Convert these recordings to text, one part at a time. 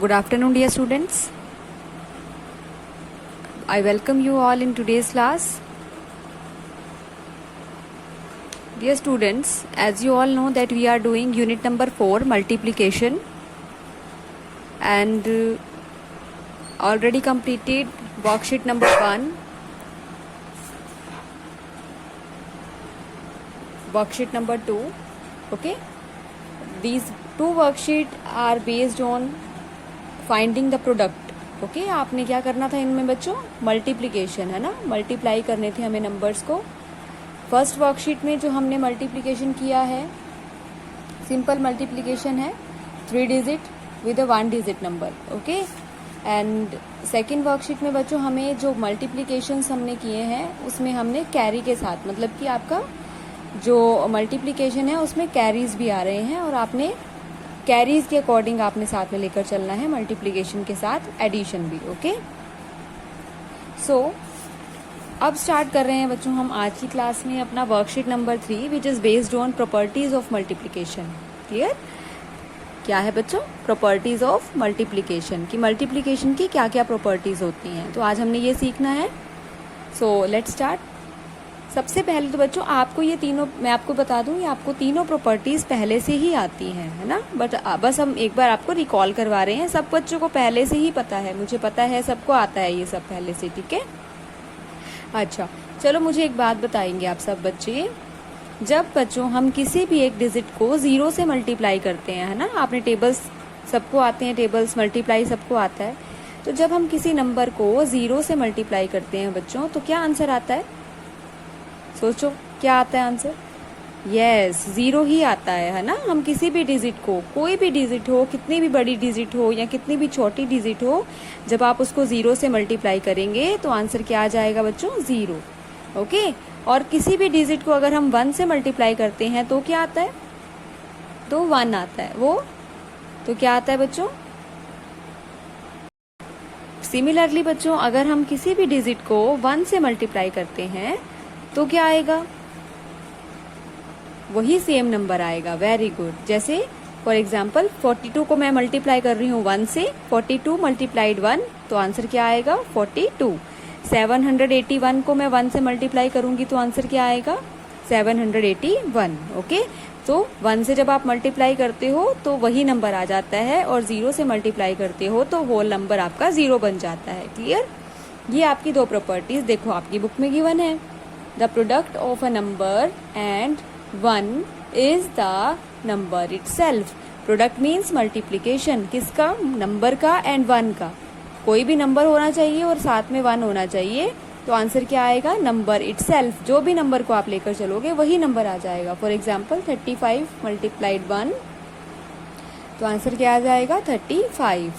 Good afternoon, dear students. I welcome you all in today's class. Dear students, as you all know that we are doing unit number 4, multiplication, and already completed worksheet number 1, worksheet number 2. Okay, these two worksheet are based on finding the product. Okay आपने क्या करना था इनमें बच्चों, multiplication है ना, multiply करने थे हमें नंबर्स को. फर्स्ट वर्कशीट में जो हमने मल्टीप्लिकेशन किया है, सिंपल मल्टीप्लिकेशन है 3 digit with a 1 digit number. Okay, and second worksheet में बच्चों हमें जो मल्टीप्लिकेशंस हमने किए हैं उसमें हमने कैरी के साथ, मतलब कि आपका जो मल्टीप्लिकेशन है उसमें कैरीज भी आ रहे हैं और आपने कैरीज के अकॉर्डिंग आपने साथ में लेकर चलना है मल्टीप्लिकेशन के साथ एडिशन भी. ओके, सो अब स्टार्ट कर रहे हैं बच्चों हम आज की क्लास में अपना worksheet number 3 which is based on properties of multiplication. Clear? क्या है बच्चों? प्रॉपर्टीज ऑफ मल्टीप्लिकेशन, कि मल्टीप्लिकेशन की क्या क्या प्रॉपर्टीज होती हैं, तो आज हमने ये सीखना है. So let's start. सबसे पहले तो बच्चों आपको ये तीनों, मैं आपको बता दूं, ये आपको तीनों प्रॉपर्टीज पहले से ही आती हैं, है ना, बट बस हम एक बार आपको रिकॉल करवा रहे हैं. सब बच्चों को पहले से ही पता है, मुझे पता है सबको आता है ये सब पहले से. ठीक है, अच्छा चलो मुझे एक बात बताएंगे आप सब बच्चे, जब बच्चों हम किसी भी एक डिजिट को 0 से मल्टीप्लाई करते हैं, है ना, आपने टेबल्स सबको आते हैं, टेबल्स मल्टीप्लाई सबको आता है, तो जब हम किसी नंबर को 0 से मल्टीप्लाई करते हैं बच्चों तो क्या आंसर आता है? सोचो क्या आता है आंसर? यस, 0 ही आता है ना. हम किसी भी डिजिट को, कोई भी डिजिट हो, कितनी भी बड़ी डिजिट हो या कितनी भी छोटी डिजिट हो, जब आप उसको 0 से मल्टीप्लाई करेंगे तो आंसर क्या आ जाएगा बच्चों? 0. ओके, और किसी भी डिजिट को अगर हम 1 से मल्टीप्लाई करते हैं तो क्या आता है? तो 1 आता है. वो तो क्या आता है बच्चों? सिमिलरली बच्चों अगर हम किसी भी डिजिट को 1 से मल्टीप्लाई करते हैं तो क्या आएगा? वही सेम नंबर आएगा. Very good. जैसे फॉर एग्जाम्पल 42 को मैं मल्टीप्लाई कर रही हूँ 1 से, 42 मल्टीप्लाइड 1, तो आंसर क्या आएगा? 42. 781 को मैं 1 से मल्टीप्लाई करूंगी तो आंसर क्या आएगा? 781. ओके, तो 1 से जब आप मल्टीप्लाई करते हो तो वही नंबर आ जाता है और 0 से मल्टीप्लाई करते हो तो होल नंबर आपका 0 बन जाता है. क्लियर? ये आपकी दो प्रॉपर्टीज देखो आपकी बुक में गिवन है. The product of a number and 1 is the number itself. Product means multiplication. किसका? नंबर का and 1 का. कोई भी नंबर होना चाहिए और साथ में 1 होना चाहिए, तो आंसर क्या आएगा? Number itself. जो भी नंबर को आप लेकर चलोगे वही नंबर आ जाएगा. फॉर एग्जाम्पल 35 मल्टीप्लाइड 1, तो आंसर क्या आ जाएगा? 35.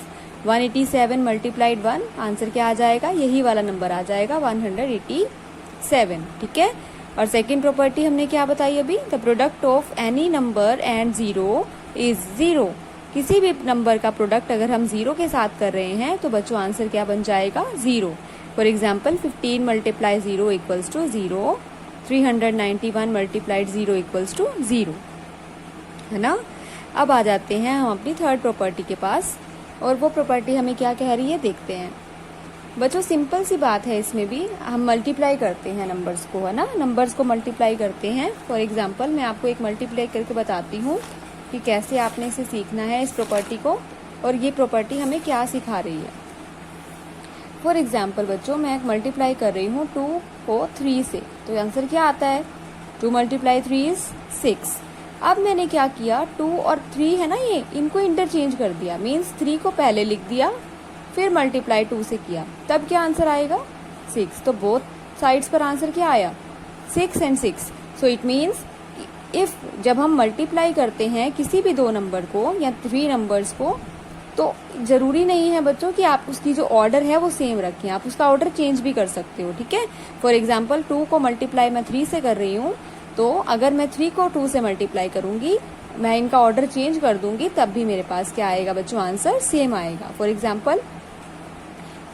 187 मल्टीप्लाइड 1, आंसर क्या आ जाएगा? यही वाला नंबर आ जाएगा 187. ठीक है, और सेकंड प्रॉपर्टी हमने क्या बताई अभी? The product of any number and 0 is 0. किसी भी नंबर का प्रोडक्ट अगर हम 0 के साथ कर रहे हैं तो बच्चों आंसर क्या बन जाएगा? 0. For example 15 multiply 0 equals to 0, 391 multiplied 0 equals to 0, है ना. अब आ जाते हैं हम अपनी थर्ड प्रॉपर्टी के पास, और वो प्रॉपर्टी हमें क्या कह रही है देखते हैं. बच्चों सिंपल सी बात है, इसमें भी हम मल्टीप्लाई करते हैं नंबर्स को, है ना, नंबर्स को मल्टीप्लाई करते हैं. फॉर एग्जांपल मैं आपको एक मल्टीप्लाई करके बताती हूँ कि कैसे आपने इसे सीखना है इस प्रॉपर्टी को, और ये प्रॉपर्टी हमें क्या सिखा रही है. फॉर एग्जांपल बच्चों मैं एक मल्टीप्लाई कर रही हूँ 2 को 3 से, तो आंसर क्या आता है? 2 मल्टीप्लाई 3 इज 6. अब मैंने क्या किया, 2 और 3 है ना, ये इनको इंटरचेंज कर दिया. मीन्स 3 को पहले लिख दिया, फिर मल्टीप्लाई 2 से किया, तब क्या आंसर आएगा? 6. तो बोथ साइड्स पर आंसर क्या आया? 6 and 6. So it means if जब हम मल्टीप्लाई करते हैं किसी भी दो नंबर को या 3 नंबर्स को, तो जरूरी नहीं है बच्चों कि आप उसकी जो ऑर्डर है वो सेम रखें, आप उसका ऑर्डर चेंज भी कर सकते हो. ठीक है, फॉर एग्जाम्पल 2 को मल्टीप्लाई मैं 3 से कर रही हूँ, तो अगर मैं 3 को 2 से मल्टीप्लाई करूंगी, मैं इनका ऑर्डर चेंज कर दूंगी, तब भी मेरे पास क्या आएगा बच्चों? आंसर सेम आएगा. फॉर एग्जाम्पल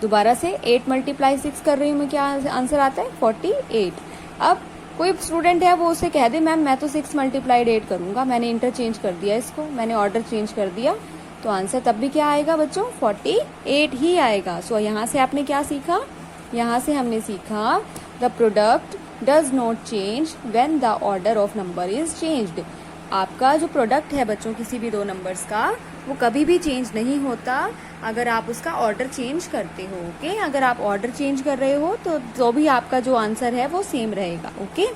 दोबारा से 8 मल्टीप्लाई 6 कर रही हूँ मैं, क्या आंसर आता है? 48. अब कोई स्टूडेंट है वो उसे कह दे मैम मैं तो 6 मल्टीप्लाइड 8 करूंगा, मैंने इंटरचेंज कर दिया इसको, मैंने ऑर्डर चेंज कर दिया, तो आंसर तब भी क्या आएगा बच्चों, 48 ही आएगा। सो यहाँ से आपने क्या सीखा, यहाँ से हमने सीखा the product does not change when the order of number is changed. आपका जो प्रोडक्ट है बच्चों किसी भी दो नंबर्स का, वो कभी भी चेंज नहीं होता अगर आप उसका ऑर्डर चेंज करते हो। ओके, अगर आप ऑर्डर चेंज कर रहे हो तो भी आपका जो आंसर है वो सेम रहेगा। ओके,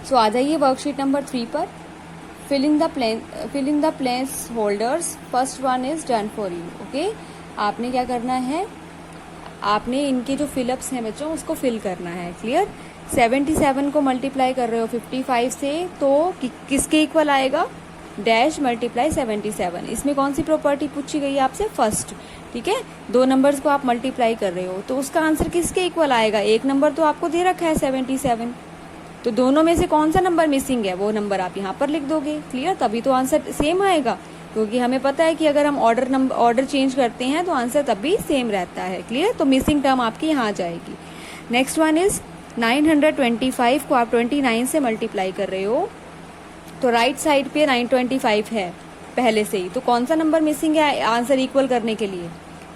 सो आ जाइए वर्कशीट नंबर 3 पर। Filling the place holders, first one is done for you. Okay, आपने क्या करना है, आपने इनके जो फिलअप्स हैं बच्चों उसको फिल करना है। क्लियर, 77 को मल्टीप्लाई कर रहे हो 55 से, तो किसके इक्वल आएगा, डैश मल्टीप्लाई 77। इसमें कौन सी प्रॉपर्टी पूछी गई है आपसे, फर्स्ट। ठीक है, दो नंबर्स को आप मल्टीप्लाई कर रहे हो तो उसका आंसर किसके इक्वल आएगा, एक नंबर तो आपको दे रखा है 77, तो दोनों में से कौन सा नंबर मिसिंग है वो नंबर आप यहाँ पर लिख दोगे। क्लियर, तभी तो आंसर सेम आएगा, क्योंकि हमें पता है कि अगर हम ऑर्डर चेंज करते हैं तो आंसर तब भी सेम रहता है। क्लियर, तो मिसिंग टर्म आपकी यहाँ आ जाएगी। नेक्स्ट वन इज 925 को आप 29 से मल्टीप्लाई कर रहे हो, तो राइट साइड पे 925 है पहले से ही, तो कौन सा नंबर मिसिंग है आंसर इक्वल करने के लिए,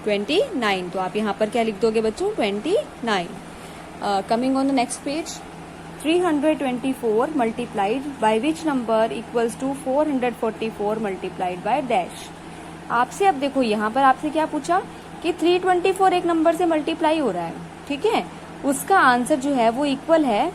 29। तो आप यहाँ पर क्या लिख दोगे बच्चों, 29। Coming on the next page, 324 multiplied by which number equals to 444 multiplied by dash. आपसे अब देखो यहाँ पर आपसे क्या पूछा कि 324 एक नंबर से मल्टीप्लाई हो रहा है, ठीक है, उसका आंसर जो है वो इक्वल है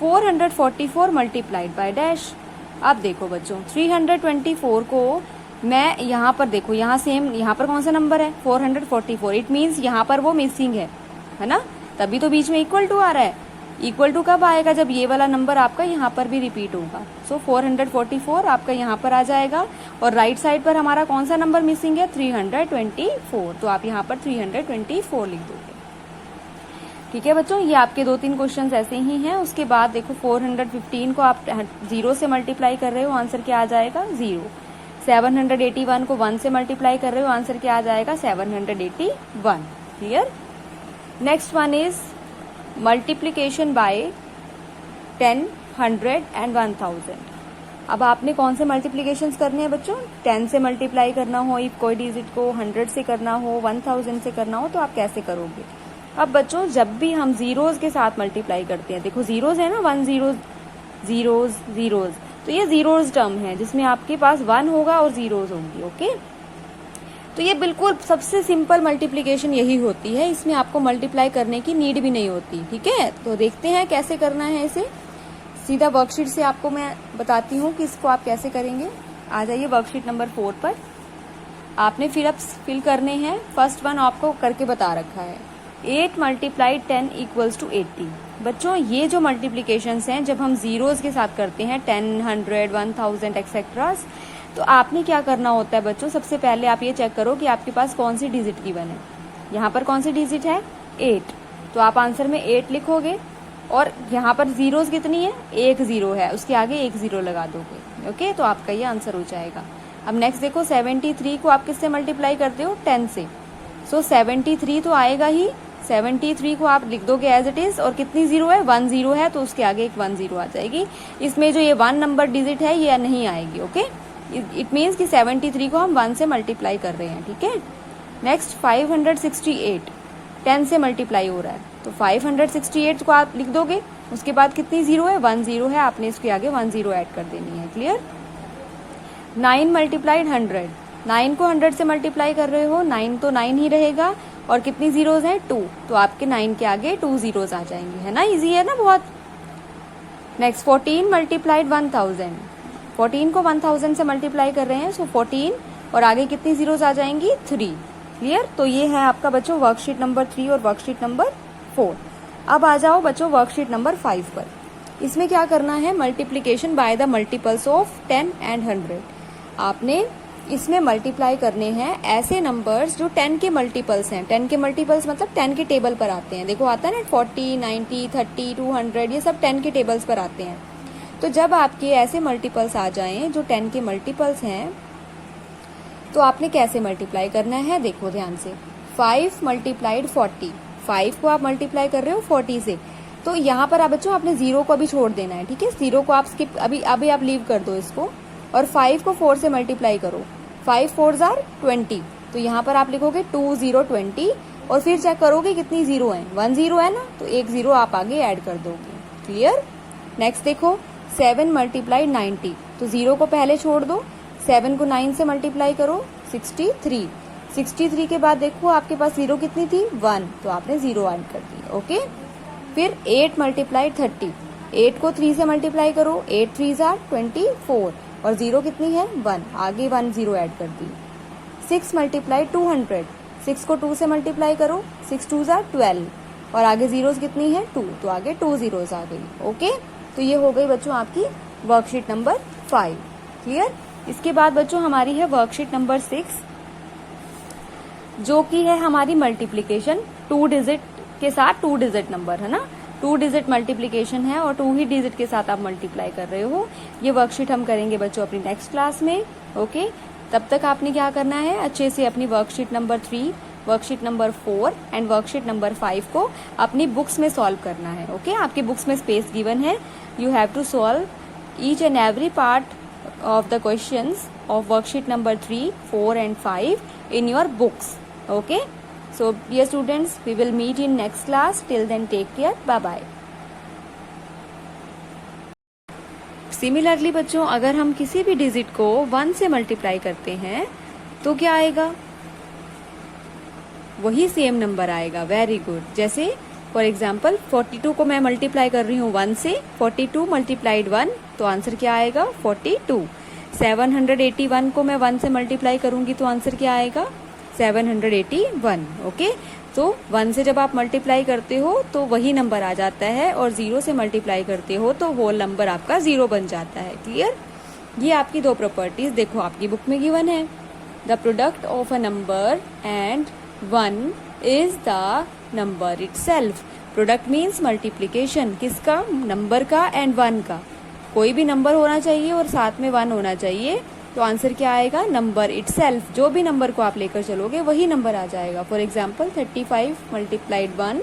444 मल्टीप्लाइड बाय डैश। अब देखो बच्चों 324 को मैं यहाँ पर देखो, यहाँ सेम, यहाँ पर कौन सा नंबर है 444, इट मीन्स यहाँ पर वो मिसिंग है ना, तभी तो बीच में इक्वल टू आ रहा है। इक्वल टू कब आएगा, जब ये वाला नंबर आपका यहाँ पर भी रिपीट होगा। सो 444 आपका यहाँ पर आ जाएगा, और राइट साइड पर हमारा कौन सा नंबर मिसिंग है, 324, तो आप यहाँ पर 324 लिख दोगे। ठीक है बच्चों, ये आपके 2-3 क्वेश्चंस ऐसे ही हैं। उसके बाद देखो 415 को आप 0 से मल्टीप्लाई कर रहे हो, आंसर क्या आ जाएगा, 0। 781 को 1 से मल्टीप्लाई कर रहे हो, आंसर क्या आ जाएगा, 781। Clear. Next one is multiplication bye 10, 100 and 1000। अब आपने कौन से मल्टीप्लीकेशन करने हैं बच्चों, 10 से मल्टीप्लाई करना हो कोई डिजिट को, 100 से करना हो, 1000 से करना हो, तो आप कैसे करोगे। अब बच्चों जब भी हम जीरोज के साथ मल्टीप्लाई करते हैं, देखो जीरोज है ना, 1 0 जीरोज, तो ये जीरोज टर्म है जिसमें आपके पास 1 होगा और जीरोज होंगी। ओके, तो ये बिल्कुल सबसे सिंपल मल्टीप्लिकेशन यही होती है, इसमें आपको मल्टीप्लाई करने की नीड भी नहीं होती। ठीक है, तो देखते हैं कैसे करना है इसे। सीधा वर्कशीट से आपको मैं बताती हूँ कि इसको आप कैसे करेंगे। आ जाइए वर्कशीट नंबर 4 पर। आपने फिल करने हैं, फर्स्ट वन आपको करके बता रखा है, 8 मल्टीप्लाइड 10 इक्वल्स टू 80। बच्चों ये जो मल्टीप्लिकेशंस हैं जब हम जीरोज के साथ करते हैं, 10, 100, 1000 एक्सेट्रा, तो आपने क्या करना होता है बच्चों, सबसे पहले आप ये चेक करो कि आपके पास कौन सी डिजिट गिवन है। यहाँ पर कौन सी डिजिट है, 8, तो आप आंसर में 8 लिखोगे, और यहाँ पर जीरोज कितनी है, 1 0 है, उसके आगे 1 0 लगा दोगे। ओके, तो आपका ये आंसर हो जाएगा। अब नेक्स्ट देखो 73 को आप किससे मल्टीप्लाई करते हो, 10 से। सो 73 तो आएगा ही, 73 को आप लिख दोगे एज इट इज, और कितनी जीरो है, 1 0 है, तो उसके आगे एक 1 0 आ जाएगी। इसमें जो ये 1 नंबर डिजिट है ये नहीं आएगी। ओके, इट मीन्स कि 73 को हम 1 से मल्टीप्लाई कर रहे हैं। ठीक है, नेक्स्ट 568 10 से मल्टीप्लाई हो रहा है, तो 568 को आप लिख दोगे, उसके बाद कितनी जीरो है, 1 0 है, आपने इसके आगे 1 0 ऐड कर देनी है। क्लियर। 9 मल्टीप्लाइड 100, 9 को 100 से मल्टीप्लाई कर रहे हो, 9 तो 9 ही रहेगा, और कितनी जीरोज हैं, 2, तो आपके 9 के आगे 2 जीरोज आ जाएंगे, है ना, इजी है ना बहुत। नेक्स्ट 14 मल्टीप्लाइड 1000, 14 को 1000 से मल्टीप्लाई कर रहे हैं, सो 14 और आगे कितनी जीरोज आ जाएंगी, 3। क्लियर। तो ये है आपका बच्चों वर्कशीट नंबर 3 और वर्कशीट नंबर 4। अब आ जाओ बच्चों वर्कशीट नंबर 5 पर। इसमें क्या करना है, multiplication by the multiples of 10 and 100। आपने इसमें मल्टीप्लाई करने हैं ऐसे नंबर्स जो 10 के मल्टीपल्स हैं। 10 के मल्टीपल्स मतलब 10 के टेबल पर आते हैं। देखो आता है ना 40, 90, 30, 200, ये सब 10 के टेबल्स पर आते हैं। तो जब आपके ऐसे मल्टीपल्स आ जाएं जो 10 के मल्टीपल्स हैं, तो आपने कैसे मल्टीप्लाई करना है, देखो ध्यान से। 5 मल्टीप्लाइड 40, 5 को आप मल्टीप्लाई कर रहे हो 40 से, तो यहाँ पर आप बच्चों आपने 0 को अभी छोड़ देना है। ठीक है, 0 को आप स्किप, अभी आप लीव कर दो इसको, और 5 को 4 से मल्टीप्लाई करो। 5 4 जार 20, तो यहाँ पर आप लिखोगे 2 0 20 और फिर चेक करोगे कितनी जीरो है, 1 0 है ना, तो एक जीरो आप आगे ऐड कर दोगे। क्लियर। नेक्स्ट देखो 7 मल्टीप्लाइड 90, तो जीरो को पहले छोड़ दो, 7 को 9 से मल्टीप्लाई करो 63, 63 के बाद देखो आपके पास जीरो कितनी थी 1, तो आपने जीरो ऐड कर दी। ओके। फिर 8 मल्टीप्लाइड 30, 8 को 3 से मल्टीप्लाई करो, 8 3 जार 24 और जीरो कितनी है 1, आगे 1 जीरो ऐड कर दी। 6 मल्टीप्लाइड 200, 6 को 2 से मल्टीप्लाई करो, 6 2 जार 12 और आगे जीरोस कितनी है 2, तो आगे 2 जीरोस आ गई। ओके, तो ये हो गई बच्चों आपकी वर्कशीट नंबर 5। क्लियर। इसके बाद बच्चों हमारी है वर्कशीट नंबर 6, जो की है हमारी मल्टीप्लीकेशन 2 डिजिट के साथ 2 डिजिट नंबर, है ना। 2 डिजिट मल्टीप्लीकेशन है और 2 ही डिजिट के साथ आप मल्टीप्लाई कर रहे हो। ये वर्कशीट हम करेंगे बच्चों अपनी नेक्स्ट क्लास में। ओके, तब तक आपने क्या करना है, अच्छे से अपनी worksheet number 3, worksheet number 4 and worksheet number 5 को अपनी बुक्स में सॉल्व करना है। ओके, आपकी बुक्स में स्पेस गिवन है, you have to solve each and every part of the questions of worksheet number 3, 4 and 5 in your books. Okay, so dear students, we will meet in next class. Till then, take care. Bye bye. Similarly बच्चों अगर हम किसी भी digit को 1 से multiply करते हैं तो क्या आएगा, वही सेम नंबर आएगा। Very good. जैसे फॉर एग्जाम्पल 42 को मैं मल्टीप्लाई कर रही हूँ 1 से, 42 मल्टीप्लाइड 1, तो आंसर क्या आएगा 42। 781 को मैं 1 से मल्टीप्लाई करूंगी तो आंसर क्या आएगा 781। ओके, तो 1 से जब आप मल्टीप्लाई करते हो तो वही नंबर आ जाता है और 0 से मल्टीप्लाई करते हो तो होल नंबर आपका 0 बन जाता है। क्लियर। ये आपकी दो प्रॉपर्टीज देखो आपकी बुक में गिवन है। The product of a number and 1 is the number itself. Product means multiplication, किसका, नंबर का एंड 1 का। कोई भी नंबर होना चाहिए और साथ में 1 होना चाहिए, तो आंसर क्या आएगा नंबर इटसेल्फ। जो भी नंबर को आप लेकर चलोगे वही नंबर आ जाएगा। फॉर एग्जाम्पल 35 मल्टीप्लाइड 1,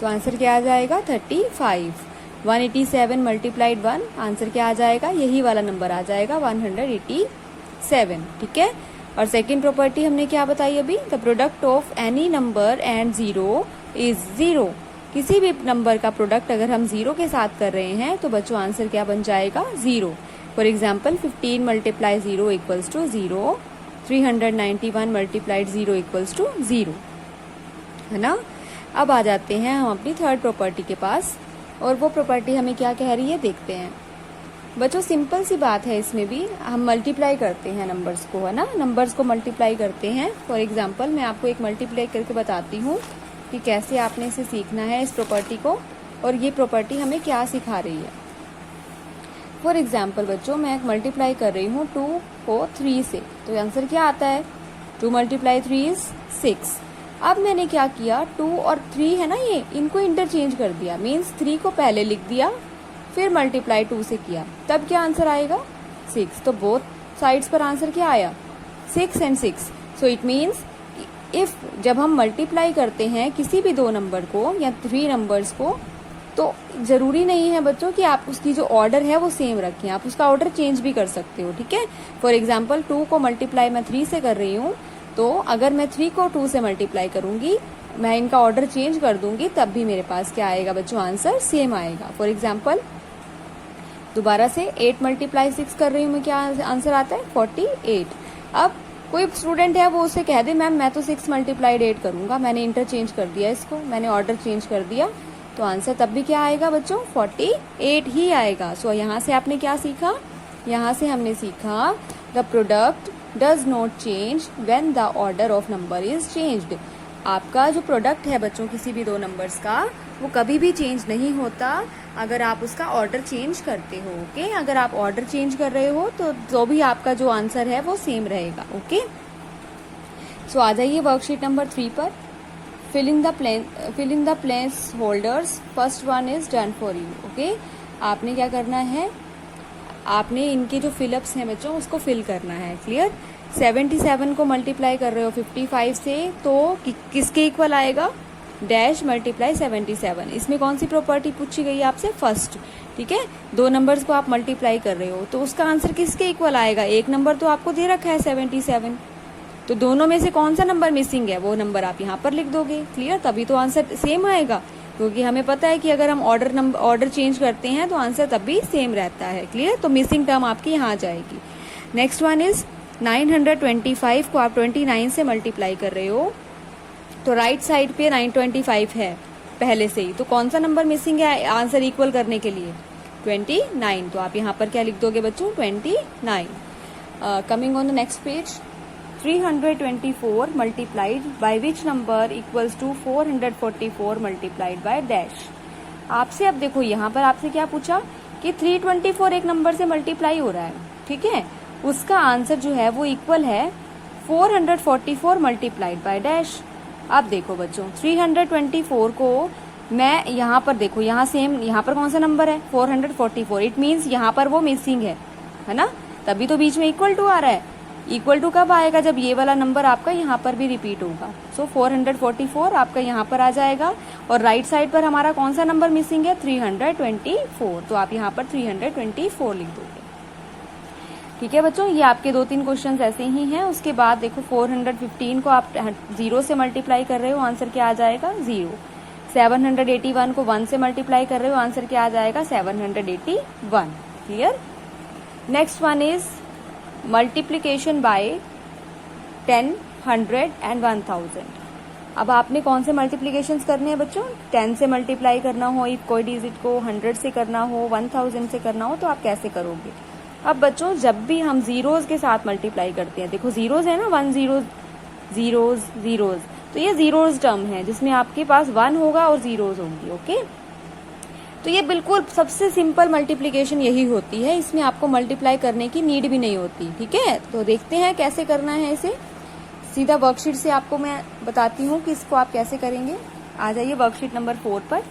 तो आंसर क्या आ जाएगा 35। 187 मल्टीप्लाइड 1, आंसर क्या आ जाएगा, यही वाला नंबर आ जाएगा 187। ठीक है। और सेकेंड प्रॉपर्टी हमने क्या बताई अभी, the product of any number and 0 is 0। किसी भी नंबर का प्रोडक्ट अगर हम 0 के साथ कर रहे हैं तो बच्चों आंसर क्या बन जाएगा 0। For example 15 multiply 0 equals to 0, 391 multiplied 0 equals to 0, है ना। अब आ जाते हैं हम अपनी थर्ड प्रॉपर्टी के पास, और वो प्रॉपर्टी हमें क्या कह रही है देखते हैं। बच्चों सिंपल सी बात है, इसमें भी हम मल्टीप्लाई करते हैं नंबर्स को, है ना, नंबर्स को मल्टीप्लाई करते हैं। फॉर एग्जाम्पल मैं आपको एक मल्टीप्लाई करके बताती हूँ कि कैसे आपने इसे सीखना है इस प्रॉपर्टी को, और ये प्रॉपर्टी हमें क्या सिखा रही है। फॉर एग्जाम्पल बच्चों मैं एक मल्टीप्लाई कर रही हूँ 2 को 3 से, तो आंसर क्या आता है 2 मल्टीप्लाई 3 इज 6। अब मैंने क्या किया, 2 और 3 है ना, ये इनको इंटरचेंज कर दिया, मीन्स 3 को पहले लिख दिया फिर मल्टीप्लाई 2 से किया, तब क्या आंसर आएगा 6। तो बोथ साइड्स पर आंसर क्या आया 6 and 6। So it means if जब हम मल्टीप्लाई करते हैं किसी भी दो नंबर को या 3 नंबर्स को, तो जरूरी नहीं है बच्चों कि आप उसकी जो ऑर्डर है वो सेम रखें, आप उसका ऑर्डर चेंज भी कर सकते हो। ठीक है। फॉर एग्जाम्पल 2 को मल्टीप्लाई मैं 3 से कर रही हूँ, तो अगर मैं 3 को 2 से मल्टीप्लाई करूंगी, मैं इनका ऑर्डर चेंज कर दूंगी, तब भी मेरे पास क्या आएगा बच्चों आंसर सेम आएगा। फॉर एग्जाम्पल दोबारा से 8 मल्टीप्लाई 6 कर रही हूँ मैं, क्या आंसर आता है 48। अब कोई स्टूडेंट है वो उसे कह दे मैम मैं तो 6 मल्टीप्लाइड 8 करूंगा, मैंने इंटरचेंज कर दिया इसको, मैंने ऑर्डर चेंज कर दिया, तो आंसर तब भी क्या आएगा बच्चों 48 ही आएगा। सो यहाँ से आपने क्या सीखा, यहाँ से हमने सीखा the product does not change when the order of number is changed. आपका जो प्रोडक्ट है बच्चों किसी भी दो नंबर्स का, वो कभी भी चेंज नहीं होता अगर आप उसका ऑर्डर चेंज करते हो। ओके, अगर आप ऑर्डर चेंज कर रहे हो तो जो भी आपका जो आंसर है वो सेम रहेगा। ओके, सो आ जाइए वर्कशीट नंबर 3 पर। fill in the place holders, first one is done for you। Okay, आपने क्या करना है, आपने इनके जो फिलअप्स हैं बच्चों उसको फिल करना है। क्लियर। 77 को मल्टीप्लाई कर रहे हो 55 से, तो किसके इक्वल आएगा, डैश मल्टीप्लाई 77। इसमें कौन सी प्रॉपर्टी पूछी गई है आपसे, फर्स्ट। ठीक है, 2 नंबर्स को आप मल्टीप्लाई कर रहे हो तो उसका आंसर किसके इक्वल आएगा, एक नंबर तो आपको दे रखा है 77, तो दोनों में से कौन सा नंबर मिसिंग है वो नंबर आप यहाँ पर लिख दोगे। क्लियर, तभी तो आंसर सेम आएगा, क्योंकि हमें पता है कि अगर हम ऑर्डर चेंज करते हैं तो आंसर तब भी सेम रहता है। क्लियर, तो मिसिंग टर्म आपकी यहाँ आ जाएगी। नेक्स्ट वन इज 925 को आप 29 से मल्टीप्लाई कर रहे हो, तो राइट साइड पे 925 है पहले से ही, तो कौन सा नंबर मिसिंग है आंसर इक्वल करने के लिए, 29, तो आप यहाँ पर क्या लिख दोगे बच्चों, 29। Coming on the next page, 324 multiplied by which number equals to 444 multiplied by dash. आपसे अब देखो यहाँ पर आपसे क्या पूछा कि 324 एक नंबर से मल्टीप्लाई हो रहा है, ठीक है, उसका आंसर जो है वो इक्वल है 444 मल्टीप्लाइड बाय डैश। अब देखो बच्चों 324 को मैं यहाँ पर देखो, यहाँ सेम, यहाँ पर कौन सा नंबर है 444, इट मीन्स यहाँ पर वो मिसिंग है ना, तभी तो बीच में इक्वल टू आ रहा है। इक्वल टू कब आएगा, जब ये वाला नंबर आपका यहाँ पर भी रिपीट होगा। सो 444 आपका यहाँ पर आ जाएगा, और राइट साइड पर हमारा कौन सा नंबर मिसिंग है, 324, तो आप यहाँ पर 324 लिख दोगे। ठीक है बच्चों, ये आपके 2-3 क्वेश्चन ऐसे ही हैं। उसके बाद देखो 415 को आप 0 से मल्टीप्लाई कर रहे हो, आंसर क्या आ जाएगा, 0। 781 को 1 से मल्टीप्लाई कर रहे हो, आंसर क्या आ जाएगा, 781। Clear. Next one is multiplication bye 10, 100 and 1000। अब आपने कौन से मल्टीप्लीकेशंस करने हैं बच्चों, 10 से मल्टीप्लाई करना हो इफ कोई डिजिट को, 100 से करना हो, 1000 से करना हो, तो आप कैसे करोगे। अब बच्चों जब भी हम जीरोज के साथ मल्टीप्लाई करते हैं, देखो जीरोज है ना, 1 0 जीरोज जीरोज, तो ये जीरोज टर्म है जिसमें आपके पास 1 होगा और जीरोज होंगी। ओके, तो ये बिल्कुल सबसे सिंपल मल्टीप्लिकेशन यही होती है, इसमें आपको मल्टीप्लाई करने की नीड भी नहीं होती। ठीक है, तो देखते हैं कैसे करना है इसे। सीधा वर्कशीट से आपको मैं बताती हूँ कि इसको आप कैसे करेंगे। आ जाइए वर्कशीट नंबर 4 पर।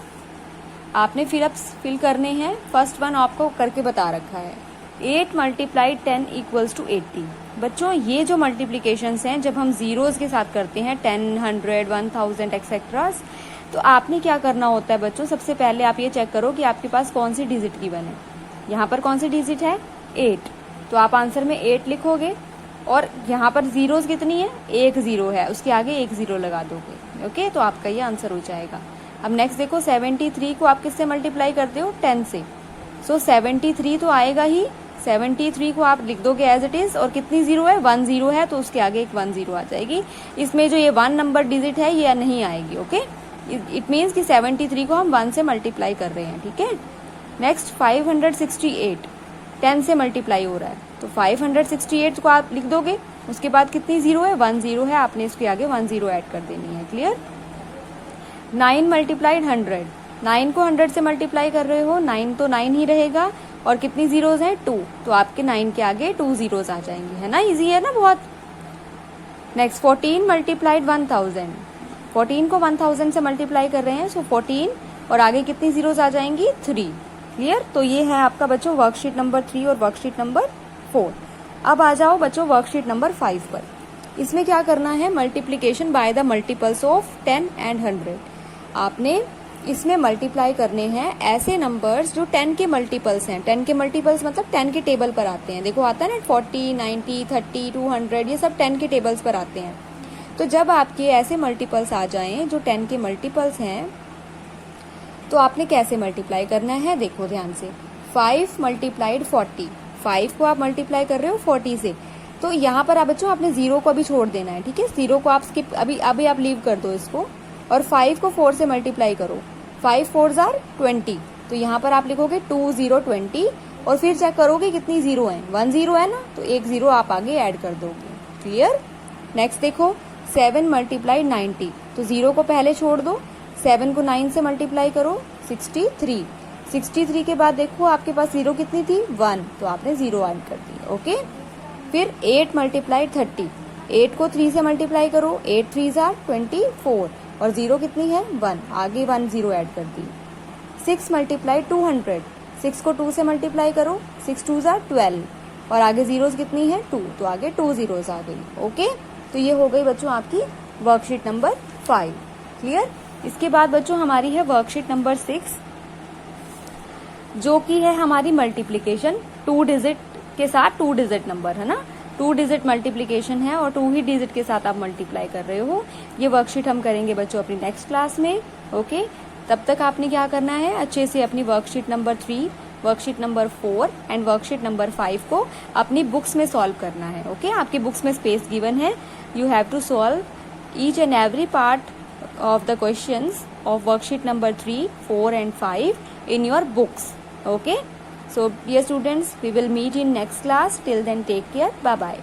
आपने फिल करने हैं। फर्स्ट वन आपको करके बता रखा है, 8 मल्टीप्लाइड 10 इक्वल्स टू 80। बच्चों ये जो मल्टीप्लिकेशंस हैं जब हम जीरोज के साथ करते हैं, 10, 100, 1000 एक्सेट्रा, तो आपने क्या करना होता है बच्चों, सबसे पहले आप ये चेक करो कि आपके पास कौन सी डिजिट गिवन है। यहाँ पर कौन सी डिजिट है, 8, तो आप आंसर में 8 लिखोगे, और यहाँ पर जीरोज कितनी है, 1 0 है, उसके आगे 1 0 लगा दोगे। ओके, तो आपका ये आंसर हो जाएगा। अब नेक्स्ट देखो 73 को आप किससे मल्टीप्लाई करते हो, 10 से। सो 73 तो आएगा ही, 73 को आप लिख दोगे एज इट इज, और कितनी जीरो है, 1 0 है, तो उसके आगे एक 1 0 आ जाएगी। इसमें जो ये 1 नंबर डिजिट है ये नहीं आएगी। ओके, इट मीन्स कि 73 को हम 1 से मल्टीप्लाई कर रहे हैं। ठीक है, नेक्स्ट 568 10 से मल्टीप्लाई हो रहा है, तो 568 को आप लिख दोगे, उसके बाद कितनी जीरो है, 1 0 है, आपने इसके आगे 1 0 ऐड कर देनी है। क्लियर। 9 मल्टीप्लाइड 100, 9 को 100 से मल्टीप्लाई कर रहे हो, 9 तो 9 ही रहेगा, और कितनी जीरोज हैं, 2, तो आपके 9 के आगे 2 जीरोज आ जाएंगे, है ना, इजी है ना बहुत। नेक्स्ट 14 मल्टीप्लाइड 1000, 14 को 1000 से मल्टीप्लाई कर रहे हैं, सो 14 और आगे कितनी जीरोज आ जाएंगी, 3। क्लियर। तो ये है आपका बच्चों वर्कशीट नंबर 3 और वर्कशीट नंबर 4। अब आ जाओ बच्चों वर्कशीट नंबर 5 पर। इसमें क्या करना है, multiplication by the multiples of 10 and 100। आपने इसमें मल्टीप्लाई करने हैं ऐसे नंबर्स जो 10 के मल्टीपल्स हैं। 10 के मल्टीपल्स मतलब 10 के टेबल पर आते हैं। देखो आता है ना 40, 90, 30, 200, ये सब 10 के टेबल्स पर आते हैं। तो जब आपके ऐसे मल्टीपल्स आ जाएं जो 10 के मल्टीपल्स हैं, तो आपने कैसे मल्टीप्लाई करना है, देखो ध्यान से। 5 मल्टीप्लाइड 40, 5 को आप मल्टीप्लाई कर रहे हो 40 से, तो यहाँ पर आप बच्चों आपने 0 को अभी छोड़ देना है। ठीक है, 0 को आप स्किप अभी आप लीव कर दो इसको, और 5 को 4 से मल्टीप्लाई करो, 5 4s are 20, तो यहाँ पर आप लिखोगे 2 0 20, और फिर चेक करोगे कितनी जीरो है, 1 0 है ना, तो 1 0 आप आगे ऐड कर दोगे। क्लियर। नेक्स्ट देखो 7 मल्टीप्लाइड 90, तो 0 को पहले छोड़ दो, 7 को 9 से मल्टीप्लाई करो, 63, 63 के बाद देखो आपके पास जीरो कितनी थी, 1, तो आपने 0 ऐड कर दी। ओके, फिर 8 मल्टीप्लाइड 30, 8 को 3 से मल्टीप्लाई करो, 8 3s are 24, और 0 कितनी है, 1, आगे 1 0 ऐड कर दी। 6 मल्टीप्लाई 200, 6 को 2 से मल्टीप्लाई करो, 6 2s are 12, और आगे जीरोस कितनी है, 2, तो आगे 2 जीरोस आ गई। ओके, तो ये हो गई बच्चों आपकी वर्कशीट नंबर 5। क्लियर। इसके बाद बच्चों हमारी है वर्कशीट नंबर 6। जो कि है हमारी मल्टीप्लीकेशन 2 डिजिट के साथ 2 डिजिट नंबर, है ना, 2 डिजिट मल्टीप्लीकेशन है और 2 ही डिजिट के साथ आप मल्टीप्लाई कर रहे हो। ये वर्कशीट हम करेंगे बच्चों अपनी नेक्स्ट क्लास में। ओके, तब तक आपने क्या करना है, अच्छे से अपनी worksheet number 3, worksheet number 4 and worksheet number 5 को अपनी बुक्स में सॉल्व करना है। ओके, आपकी बुक्स में स्पेस गिवन है, you have to solve each and every part of the questions of worksheet number 3, 4 and 5 in your books. Okay, so dear students, we will meet in next class. Till then, take care. Bye bye.